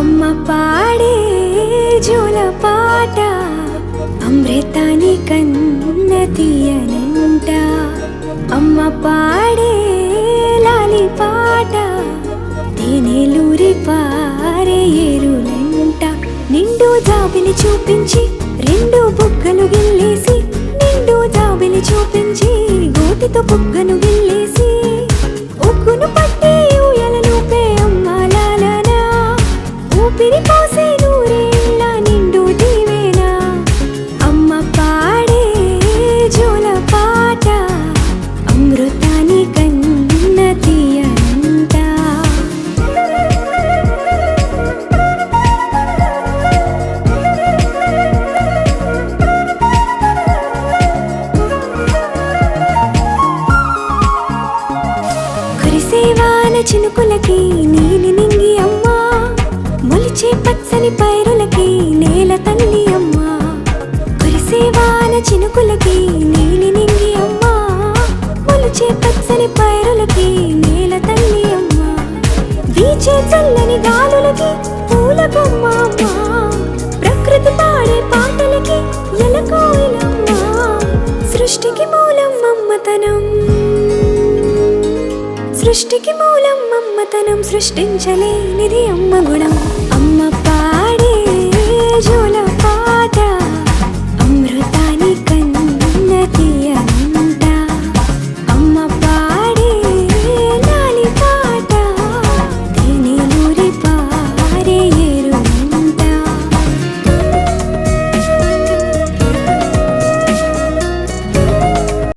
అమ్మ పాడే జోల పాట అమృతాని కన్న తీయనంట. అమ్మ పాడే లాలి పాట తేనెలూరి పారే ఏరులంట. నిండు జాబిలి చూపించి రెండు బుగ్గలు గిల్లేసి, నిండు జాబిలి చూపించి గోటితో బుగ్గను గిల్లేసి, ఉగ్గును పట్టి ఊయలలూపే అమ్మ లాలనా, ఊపిరి పోసే నూరేళ్ళ నిండు దీవేనా. అమ్మ పాడే జోల పాట అమృతాని కన్న తీయనంట. కురిసేవాన చినుకులకి నీలి నింగి అమ్మ, మొలిచే పచ్చని పైరులకి నేల తల్లి అమ్మ. కురిసేవాన చినుకులకి నీలి నింగి అమ్మ, మొలిచే పచ్చని పైరులకి నేల తల్లి అమ్మ. వీచే చల్లని గాలులకి పూల బొమ్మ అమ్మ, ప్రకృతి పాడే పాటలకి ఎలకోయిలమ్మ. సృష్టికి మూలం అమ్మతనం, సృష్టికి మూలం అమ్మతనం, సృష్టించలేనిది అమ్మ గుణం. అమ్మ పాడే జోల